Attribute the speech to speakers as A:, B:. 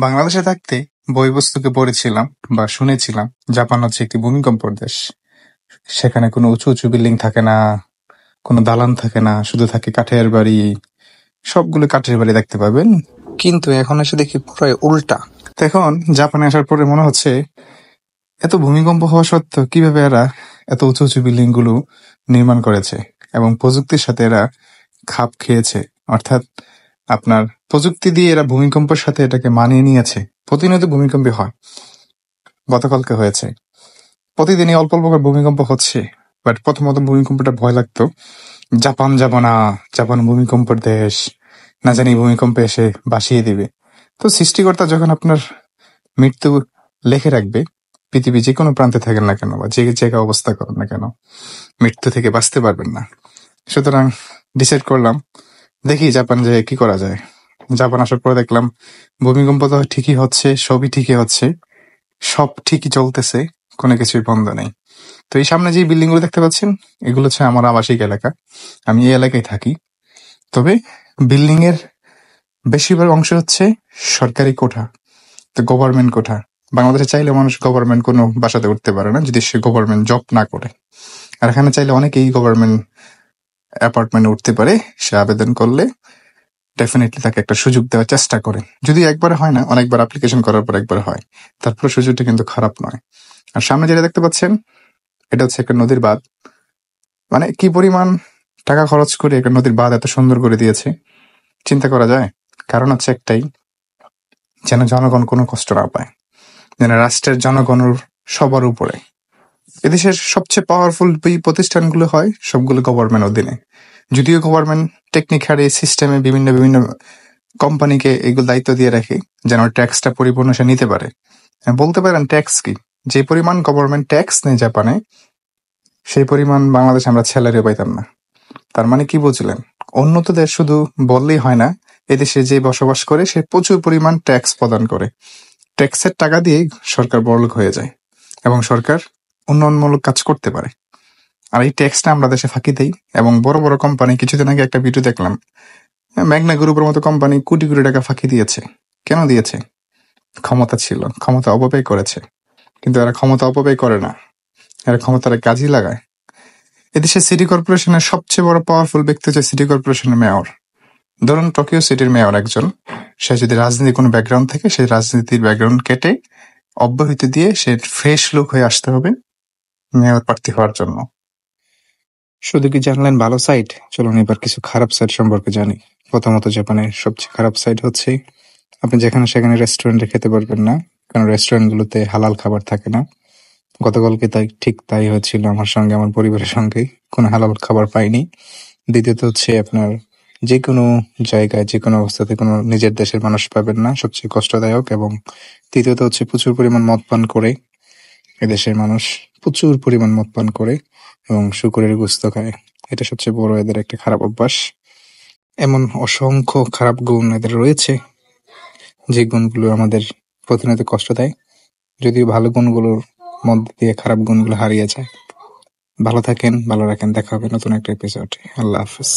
A: বাংলাদেশে থাকতে বই পুস্তকে পড়েছিলাম বা শুনেছিলাম জাপান হচ্ছে একটি ভূমিকম্পর দেশ। সেখানে কোনো উঁচু উঁচু বিল্ডিং থাকে না, কোনো দালান থাকে না, শুধু থাকে কাঠের বাড়ি। সবগুলো কাঠের বাড়ি দেখতে পাবেন, কিন্তু এখন এসে দেখি পুরো উল্টা। তো এখন জাপানে আসার পরে মনে হচ্ছে এত ভূমিকম্প হওয়া সত্ত্বেও কিভাবে এরা এত উঁচু উঁচু বিল্ডিং গুলো নির্মাণ করেছে এবং প্রযুক্তির সাথে এরা খাপ খেয়েছে। অর্থাৎ আপনার প্রযুক্তি দিয়ে এরা ভূমিকম্পের সাথে এটাকে মানিয়ে নিয়েছে। প্রতিনিয়ত ভূমিকম্প হয়, গতকালকে হয়েছে। প্রতিদিনই অল্প অল্প করে ভূমিকম্প হচ্ছে। বাট প্রথমত ভূমিকম্পটা ভয় লাগতো, জাপান যাব না, জাপান ভূমিকম্পের দেশ, না জানি ভূমিকম্পে এসে বাসিয়ে দিবে। তো সৃষ্টিকর্তা যখন আপনার মৃত্যু লেখে রাখবে, পৃথিবী যে কোনো প্রান্তে থাকেন না কেন বা যে জায়গায় অবস্থা করেন না কেন, মৃত্যু থেকে বাঁচতে পারবেন না। সুতরাং ডিসাইড করলাম দেখি জাপান যে কি করা যায়। জাপান আসার পরে দেখলাম ভূমিকম্প তো ঠিকই হচ্ছে, সবই ঠিকই হচ্ছে, সব ঠিকই চলতেছে, কোনো কিছুই বন্ধ নেই। তো এই সামনে যে বিল্ডিং গুলো দেখতে পাচ্ছেন, এগুলো হচ্ছে আমার আবাসিক এলাকা, আমি এই এলাকায় থাকি। তবে বিল্ডিং এর বেশিরভাগ অংশ হচ্ছে সরকারি কোঠা, তো গভর্নমেন্ট কোঠা। বাংলাদেশে চাইলে মানুষ গভর্নমেন্ট কোনো বাসাতে উঠতে পারে না যদি সে গভর্নমেন্ট জব না করে। আর এখানে চাইলে অনেকেই গভর্নমেন্ট অ্যাপার্টমেন্টে উঠতে পারে, সে আবেদন করলে ডেফিনেটলি তাকে একটা সুযোগ দেওয়ার চেষ্টা করে। যদি একবারে হয় না, অনেকবার অ্যাপ্লিকেশন করার পর একবার হয়, তারপরে সুযোগটা কিন্তু খারাপ নয়। আর সামনে যেটা দেখতে পাচ্ছেন, এটা হচ্ছে একটা নদীর বাঁধ। মানে কি পরিমাণ টাকা খরচ করে একটা নদীর বাঁধ এত সুন্দর করে দিয়েছে, চিন্তা করা যায়। কারণ হচ্ছে একটাই, যেন জনগণ কোনো কষ্ট না পায়, যেন রাষ্ট্রের জনগণের সবার উপরে। এদেশের সবচেয়ে পাওয়ারফুল এই প্রতিষ্ঠানগুলো হয় সবগুলো গভর্নমেন্ট অধীনে। যদিও গভর্নমেন্ট টেকনিক্যালি সিস্টেমে বিভিন্ন বিভিন্ন কোম্পানিকে এগুলো দায়িত্ব দিয়ে রাখে যেন ট্যাক্সটা পরিপূর্ণ সে নিতে পারে। বলতে পারেন ট্যাক্স কি, যে পরিমাণ গভর্নমেন্ট ট্যাক্স নেই জাপানে, সেই পরিমাণ বাংলাদেশে আমরা স্যালারিও পাইতাম না। তার মানে কি বুঝলেন? উন্নত দেশ শুধু বললেই হয় না, এদেশে যে বসবাস করে সে প্রচুর পরিমাণ ট্যাক্স প্রদান করে। ট্যাক্সের টাকা দিয়ে সরকার বড়লোক হয়ে যায় এবং সরকার উন্নয়নমূলক কাজ করতে পারে। আর এই ট্যাক্সটা আমরা দেশে ফাঁকি দেই এবং বড় বড় কোম্পানি, কিছুদিন আগে একটা ভিডিও দেখলাম, ম্যাগনা গ্রুপের মতো কোম্পানি কোটি কোটি টাকা ফাঁকি দিয়েছে। কেন দিয়েছে? ক্ষমতা ছিল, ক্ষমতা অপব্যয় করেছে। কিন্তু এরা ক্ষমতা অপব্যয় করে না, এরা ক্ষমতার কাজই লাগায়। এদেশে সিটি কর্পোরেশনের সবচেয়ে বড় পাওয়ারফুল ব্যক্তি হচ্ছে সিটি কর্পোরেশনের মেয়র। ধরুন টোকিও সিটির মেয়র একজন, সে যদি রাজনীতি কোনো ব্যাকগ্রাউন্ড থেকে, সেই রাজনীতির ব্যাকগ্রাউন্ড কেটে অব্যাহতি দিয়ে সে ফ্রেশ লুক হয়ে আসতে হবে মেয়র প্রার্থী হওয়ার জন্য। শুধু কি জানলেন ভালো সাইড? চলুন এবার কিছু খারাপ সাইড সম্পর্কে জানি। প্রথমত জাপানের সবচেয়ে খারাপ সাইড হচ্ছে আপনি যেখানে সেখানে রেস্টুরেন্টে খেতে পারবেন না, কারণ রেস্টুরেন্টগুলোতে হালাল খাবার থাকে না। গতকালকে তাই হয়েছিল আমার সঙ্গে, আমার পরিবারের সঙ্গে কোনো হালাল খাবার পাইনি। দ্বিতীয়ত হচ্ছে আপনার যে কোনো জায়গায় যে কোনো অবস্থাতে কোনো নিজের দেশের মানুষ পাবেন না, সবচেয়ে কষ্টদায়ক। এবং তৃতীয়ত হচ্ছে প্রচুর পরিমাণ মদ পান করে এদেশের মানুষ, প্রচুর পরিমাণ মদ পান করে এবং শুকরের গোস্ত খায়। এটা সবচেয়ে বড় এদের একটা খারাপ অভ্যাস। এমন অসংখ্য খারাপ গুণ এদের রয়েছে, যে গুণগুলো আমাদের প্রতিনিয়ত কষ্ট দেয়, যদিও ভালো গুণগুলোর মধ্যে দিয়ে খারাপ গুণগুলো হারিয়ে যায়। ভালো থাকেন, ভালো রাখেন, দেখা হবে নতুন একটা এপিসোডে। আল্লাহ হাফেজ।